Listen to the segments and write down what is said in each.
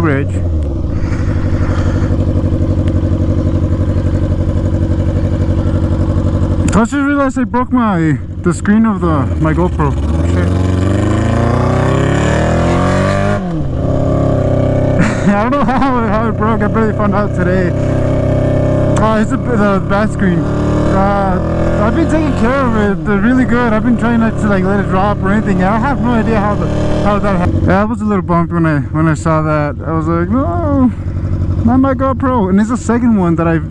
bridge. I just realized I broke the screen of my GoPro. Oh, shit. I don't know how it broke. I barely found out today. It's the back screen. I've been taking care of it really good. I've been trying not to like let it drop or anything. I have no idea how that happened. Yeah, I was a little bummed when I saw that. I was like, no, not my GoPro. And it's the second one that it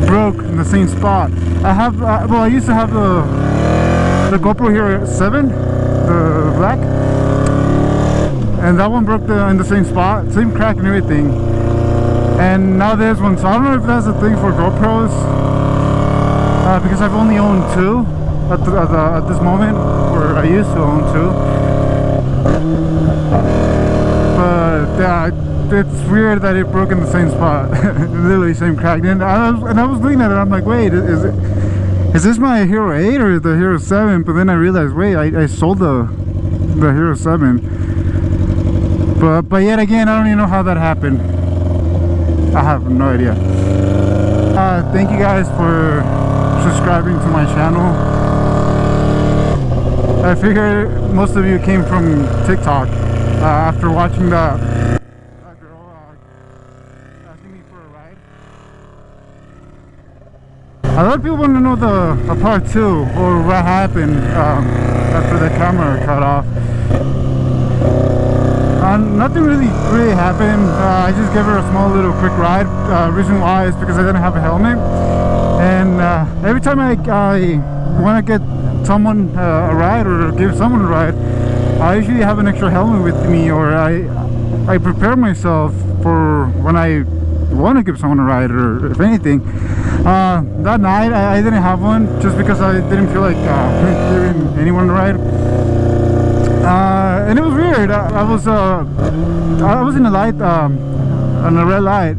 broke in the same spot. I have well, I used to have the GoPro Hero 7, the black, and that one broke in the same spot, same crack and everything. And now there's one, so I don't know if that's a thing for GoPros, because I've only owned 2 at this moment, or I used to own 2. But yeah, it's weird that it broke in the same spot, literally same crack. And I was looking at it, I'm like, wait, is this my Hero 8 or the Hero 7? But then I realized, wait, I sold the Hero 7. But yet again, I don't even know how that happened. I have no idea. Thank you guys for subscribing to my channel. I figure most of you came from TikTok after watching that girl asking me for a ride. A lot of people want to know the part 2, or what happened after the camera cut off. Nothing really happened. I just gave her a small little quick ride. Reason why is because I didn't have a helmet, and every time I want to get someone a ride or give someone a ride, I usually have an extra helmet with me, or I prepare myself for when I want to give someone a ride, or if anything. That night I didn't have one just because I didn't feel like giving anyone a ride. And it was weird. I was in a light, on a red light.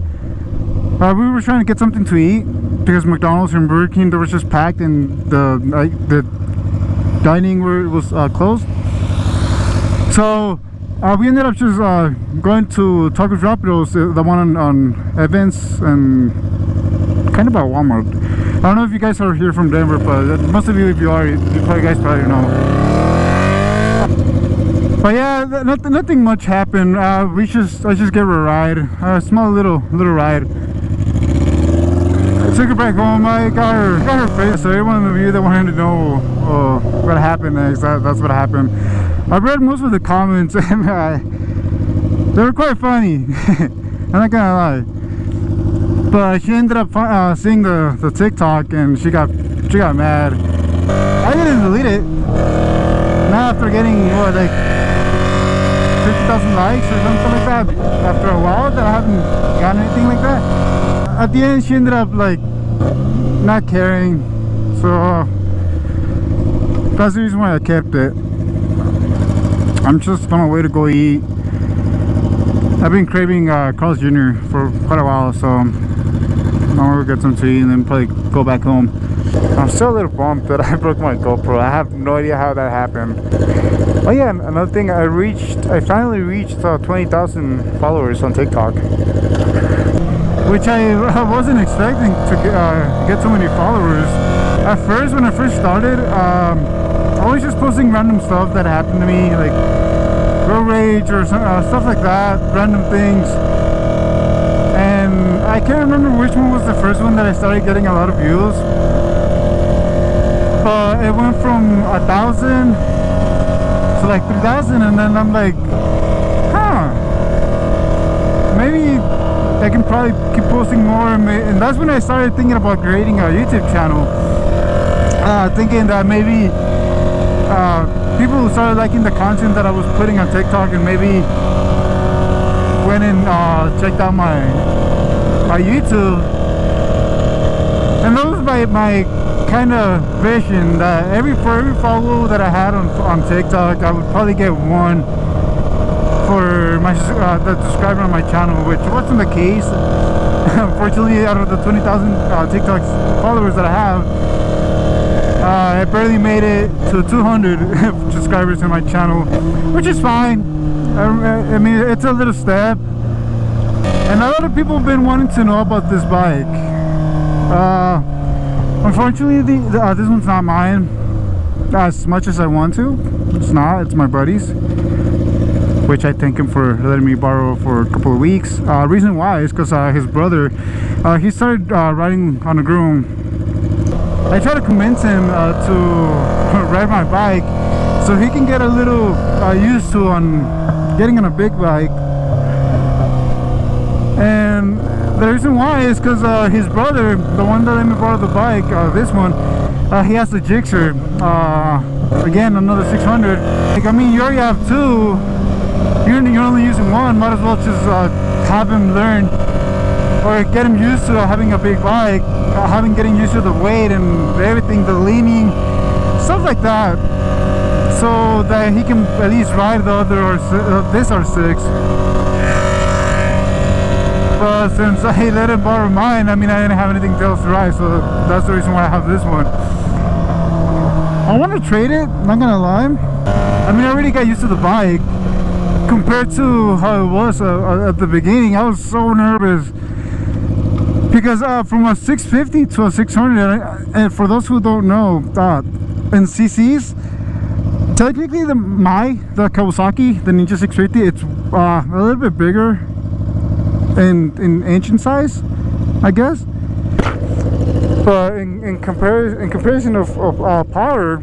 We were trying to get something to eat because McDonald's and Burger King, they were just packed, and the dining room was closed. So we ended up just going to Taco Rapidos, the one on Evans and kind of by Walmart. I don't know if you guys are here from Denver, but most of you, if you are, you guys probably know. But yeah, nothing much happened. I just gave her a ride, a small little ride. I took her back home. I got her face. So everyone of you that wanted to know what happened next, that's what happened. I read most of the comments, and they were quite funny. I'm not gonna lie. But she ended up seeing the TikTok, and she got mad. I didn't delete it. Not after getting what, like 50,000 likes or something like that. After a while that I haven't gotten anything like that. At the end, she ended up like not caring. So that's the reason why I kept it. I'm just on my way to go eat. I've been craving Carl's Jr. for quite a while, so I'm gonna get some to eat and then probably go back home. I'm still a little bummed that I broke my GoPro. I have no idea how that happened. Oh yeah, another thing, I finally reached 20,000 followers on TikTok, which I wasn't expecting to get so many followers. At first, when I first started, I was just posting random stuff that happened to me, like road rage or stuff like that, random things. And I can't remember which one was the first one that I started getting a lot of views. But it went from 1,000 to like 3,000, and then I'm like, maybe I can probably keep posting more. And that's when I started thinking about creating a YouTube channel, thinking that maybe people started liking the content that I was putting on TikTok, and maybe went and checked out my YouTube. And that was my kind of vision, that for every follow that I had on TikTok, I would probably get one for my the subscriber on my channel, which wasn't the case. Unfortunately, out of the 20,000 TikTok followers that I have, I barely made it to 200 subscribers in my channel, which is fine. I mean, it's a little step, and a lot of people have been wanting to know about this bike. Unfortunately, this one's not mine as much as I want to. It's not. It's my buddy's, which I thank him for letting me borrow for a couple of weeks. Reason why is because his brother, he started riding on a groom. I try to convince him to ride my bike so he can get a little used to on getting on a big bike. And the reason why is because his brother, the one that let me borrow the bike, this one, he has the Gixxer. Again, another 600. Like, I mean, you already have two. You're only using one. Might as well just have him learn or get him used to having a big bike, getting used to the weight and everything, the leaning, stuff like that, so that he can at least ride the other this R6. But since I let him borrow mine, I mean, I didn't have anything else to ride, so that's the reason why I have this one. I want to trade it, not gonna lie. I mean, I already got used to the bike compared to how it was at the beginning. I was so nervous because from a 650 to a 600, and for those who don't know, in CCs, technically the Kawasaki, the Ninja 650, it's a little bit bigger in inch in size, I guess. But in comparison of power,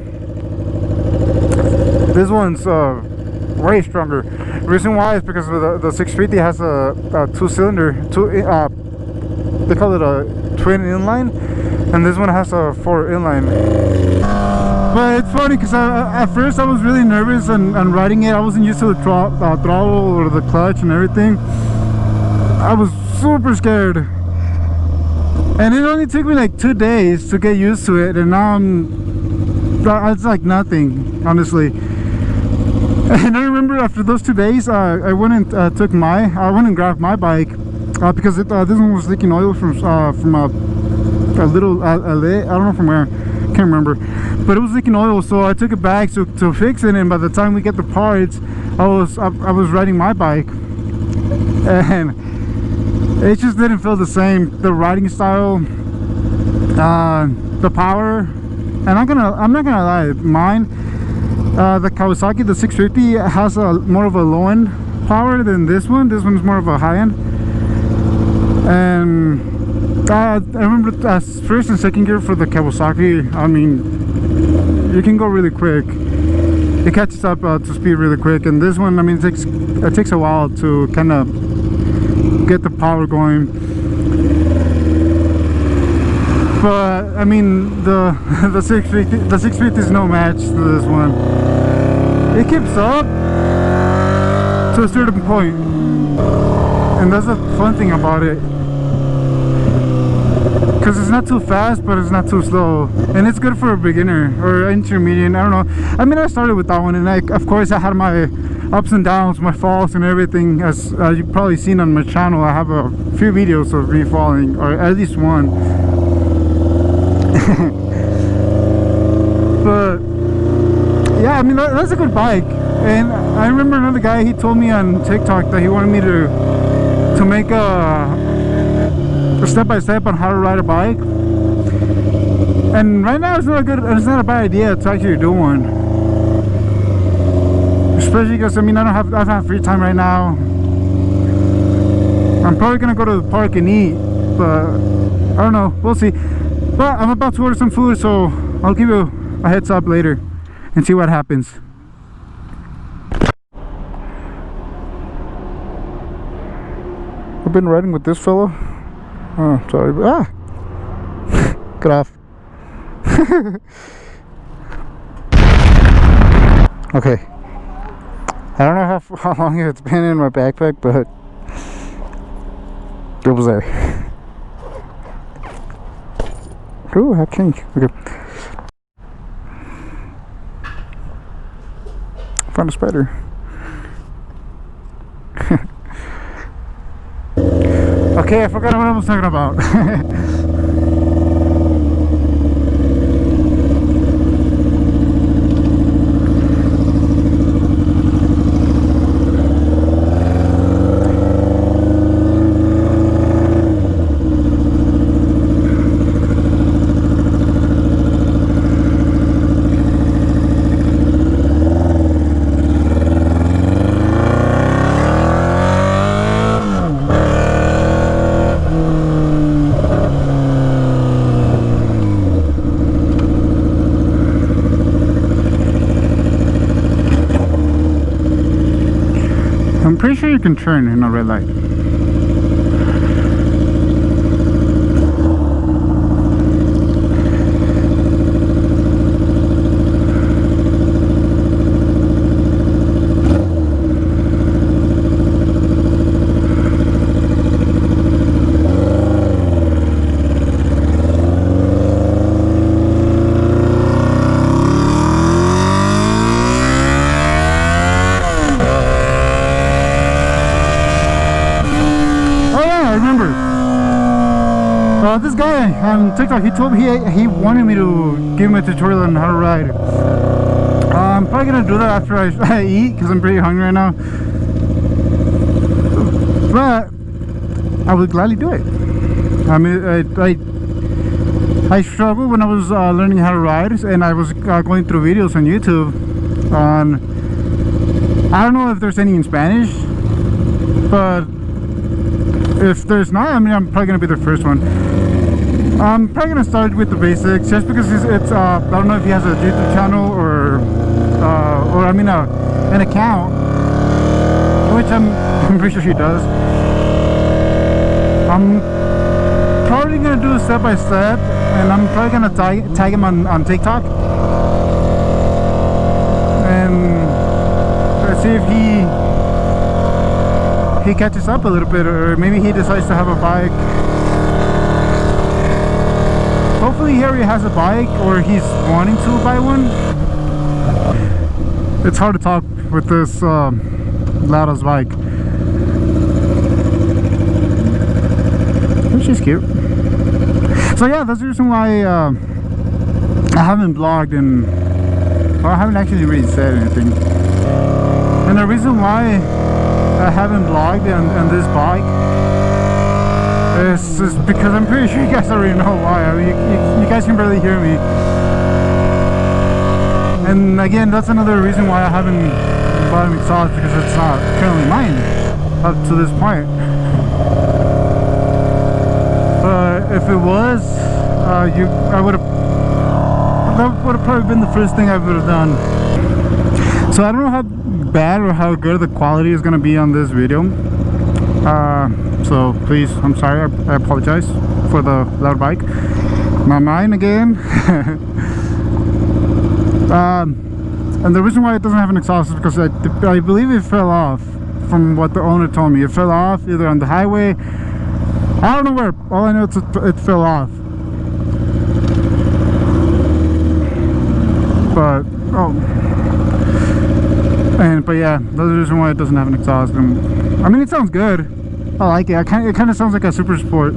this one's way stronger. The reason why is because the 650 has a two-cylinder, they call it a twin inline, and this one has a 4 inline. But it's funny because at first I was really nervous and riding it. I wasn't used to the throttle or the clutch and everything. I was super scared, and it only took me like 2 days to get used to it, and now it's like nothing, honestly. And I remember after those 2 days, I went and grabbed my bike because this one was leaking oil from a little outlet. I don't know from where, can't remember, but it was leaking oil. So I took it back to fix it, and by the time we get the parts, I was riding my bike, and it just didn't feel the same. The riding style, the power, and I'm not gonna lie, mine, the Kawasaki, the 650, has more of a low end power than this one. This one's more of a high end. And I remember first and second gear for the Kawasaki, I mean, you can go really quick. It catches up to speed really quick. And this one, I mean, it takes a while to kind of get the power going. But I mean, the 650 is no match to this one. It keeps up to a certain point, and that's the fun thing about it, because it's not too fast, but it's not too slow, and it's good for a beginner or intermediate. I don't know. I mean, I started with that one, and of course I had my ups and downs, my falls and everything. As you've probably seen on my channel, I have a few videos of me falling, or at least one. But yeah, I mean, that's a good bike. And I remember another guy, he told me on TikTok that he wanted me to make a step-by-step on how to ride a bike. And right now it's not a bad idea to actually do one, especially because I mean, I don't have free time right now. I'm probably gonna go to the park and eat, but I don't know, we'll see. But I'm about to order some food, so I'll give you a heads up later and see what happens. I've been riding with this fellow. Oh, sorry. Ah! Get off. Okay. I don't know how long it's been in my backpack, but it was there. Ooh, I changed. Okay. Found a spider. Okay, I forgot what I was talking about. I'm pretty sure you can turn in a red light. This guy on TikTok, he told me he wanted me to give him a tutorial on how to ride. I'm probably gonna do that after I eat, because I'm pretty hungry right now. But I would gladly do it. I mean, I struggled when I was learning how to ride, and I was going through videos on YouTube on, I don't know if there's any in Spanish, but if there's not, I mean, I'm probably gonna be the first one. I'm probably gonna start with the basics, just because it's I don't know if he has a YouTube channel or I mean an account, which I'm pretty sure he does. I'm probably gonna do a step by step, and I'm probably gonna tag him on TikTok, and let's see if he catches up a little bit, or maybe he decides to have a bike. Hopefully he already has a bike, or he's wanting to buy one. It's hard to talk with this loud-ass bike. She's cute. So yeah, that's the reason why I haven't vlogged, and well, I haven't actually really said anything. And the reason why I haven't vlogged on this bike is because I'm pretty sure you guys already know why. I mean, you guys can barely hear me. And again, that's another reason why I haven't bought an exhaust, because it's not currently mine up to this point. But if it was, that would have probably been the first thing I would have done. So I don't know how bad or how good the quality is going to be on this video. So please, I'm sorry, I apologize for the loud bike. Not mine again. And the reason why it doesn't have an exhaust is because I believe it fell off, from what the owner told me. It fell off either on the highway, I don't know where. All I know is it fell off. But but yeah, that's the reason why it doesn't have an exhaust. And I mean, it sounds good. I like it. It kind of sounds like a super sport,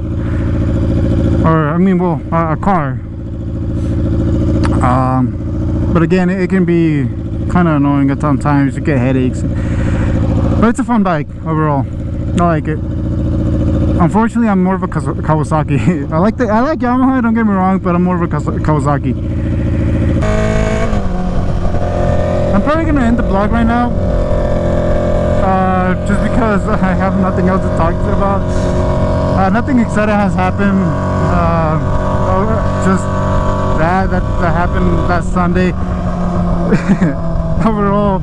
or I mean, well, a car. But again, it can be kind of annoying at times. You get headaches, but it's a fun bike overall. I like it. Unfortunately, I'm more of a Kawasaki. I like Yamaha, don't get me wrong, but I'm more of a Kawasaki. I'm probably gonna end the vlog right now, just because I have nothing else to talk about. Nothing exciting has happened. Just that happened last Sunday. Overall,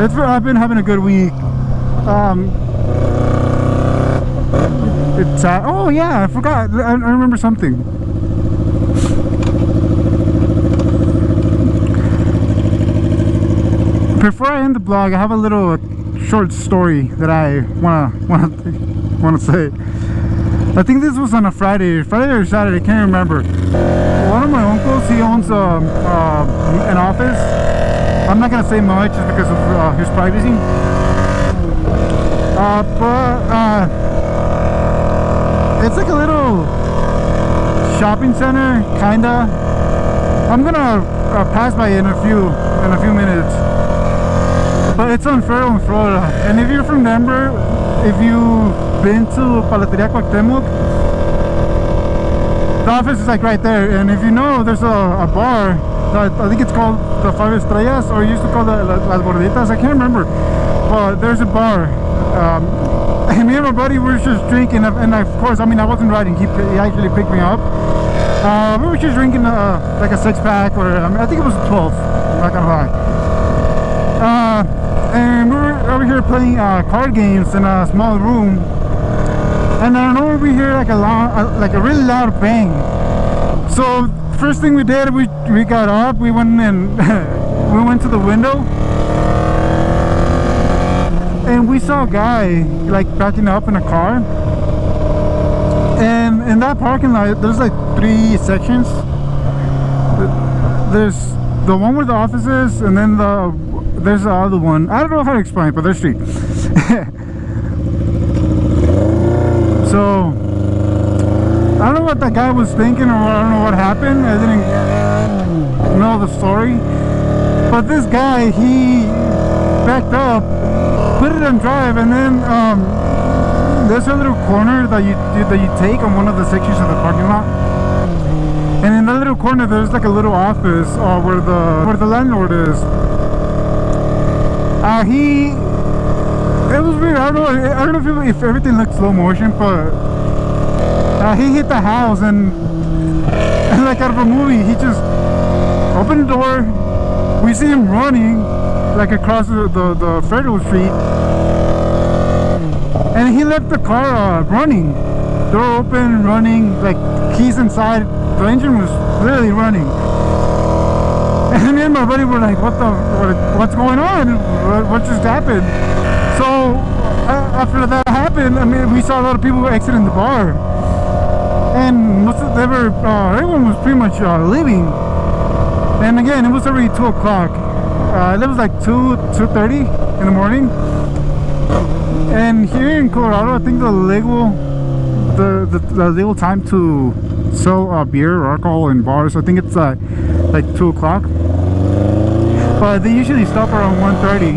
I've been having a good week. It's oh yeah, I forgot. I remember something. Before I end the vlog, I have a little short story that I wanna say. I think this was on a Friday or Saturday, I can't remember. One of my uncles, he owns an office. I'm not gonna say much just because of his privacy. But it's like a little shopping center, kinda. I'm gonna pass by in a few minutes. But it's on Federal in Florida. And if you're from Denver, if you've been to Paleteria Cuauhtemoc, the office is like right there. And if you know, there's a bar that I think it's called the 5 Estrellas, or used to call the Las Gorditas. I can't remember. But there's a bar. And me and my buddy were just drinking, and of course, I mean, I wasn't riding. He actually picked me up. We were just drinking like a 6-pack, or I think it was a 12. I'm not gonna lie. And we were over here were playing card games in a small room, and I don't know we hear like a really loud bang. So first thing we did, we got up, we went and we went to the window, and we saw a guy like backing up in a car. And in that parking lot, there's like 3 sections. There's the one where the office is, and then there's the other one. I don't know how to explain it, but there's 3. So I don't know what that guy was thinking, or I don't know what happened. I didn't know the story. But this guy, he backed up, put it on drive, and then there's a little corner that you take on one of the sections of the parking lot. And in that little corner, there's like a little office where the landlord is. It was weird. I don't know if everything looked slow motion, but he hit the house, and like out of a movie, he just opened the door. We see him running like across the Federal Street, and he left the car running, door open, running, like keys inside. The engine was literally running. And me and my buddy were like, what's going on? What just happened? So after that happened, I mean, we saw a lot of people exiting the bar, and everyone was pretty much leaving. And again, it was already 2 o'clock. It was like 2:30 in the morning. And here in Colorado, I think the legal time to sell beer or alcohol in bars, I think it's like 2 o'clock. But they usually stop around 1:30.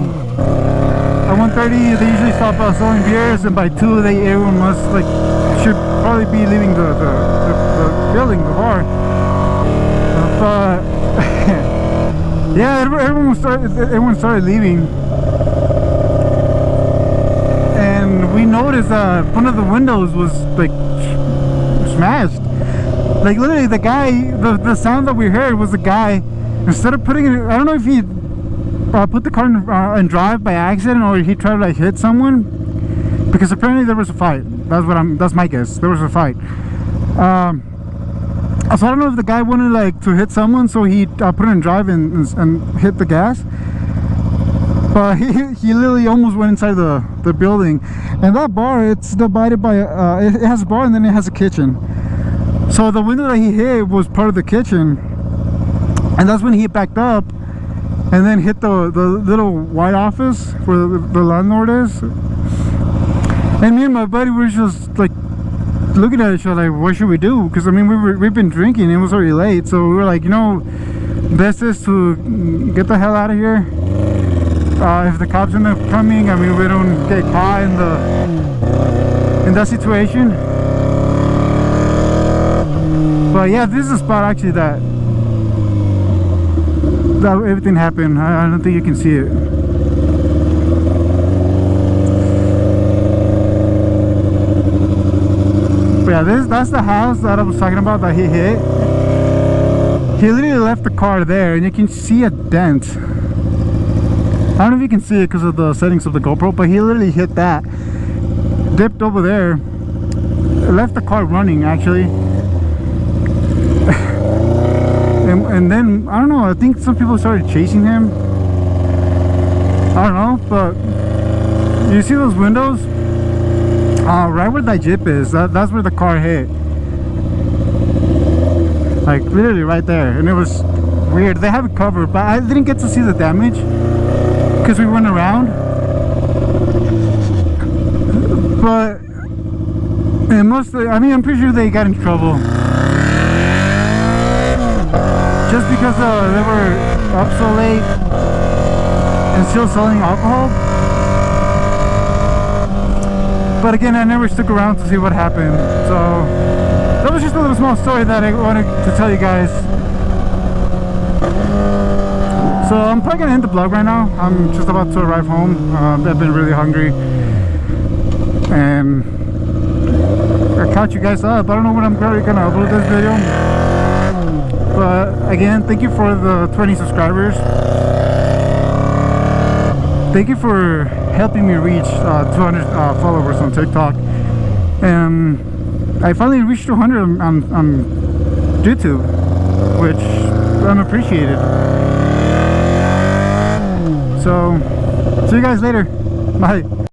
At 1:30, they usually stop selling beers, and by 2, everyone should probably be leaving the building, the bar. But yeah, everyone started leaving, and we noticed that one of the windows was like smashed. Like literally, the guy, the sound that we heard was the guy, instead of putting it, I don't know if he put the car in drive by accident, or he tried to like hit someone, because apparently there was a fight. That's my guess. There was a fight. So I don't know if the guy wanted like to hit someone, so he put it in drive and hit the gas. But he literally almost went inside the building. And that bar, it's divided by it has a bar, and then it has a kitchen. So the window that he hit was part of the kitchen, and that's when he backed up and then hit the little white office where the landlord is. And me and my buddy were just like looking at each other like, what should we do? Because I mean, we've been drinking, it was already late, so we were like, best is to get the hell out of here. If the cops end up coming, I mean, we don't get caught in that situation. But yeah, this is a spot actually that everything happened. I don't think you can see it. But yeah, that's the house that I was talking about that he hit. He literally left the car there, and you can see a dent. I don't know if you can see it because of the settings of the GoPro, but he literally hit that, dipped over there, left the car running actually. And then I don't know, I think some people started chasing him. I don't know, but you see those windows? Right where that Jeep is, that's where the car hit. Like literally right there, and it was weird. They have it covered, but I didn't get to see the damage because we went around. But it must, I mean, I'm pretty sure they got in trouble just because they were up so late and still selling alcohol. But again, I never stuck around to see what happened. So that was just a little small story that I wanted to tell you guys. So I'm probably gonna end the vlog right now. I'm just about to arrive home. I've been really hungry, and I caught you guys up. I don't know when I'm probably gonna upload this video, but again, thank you for the 20 subscribers. Thank you for helping me reach 200 followers on TikTok, and I finally reached 200 on YouTube, which I'm appreciated. So see you guys later. Bye.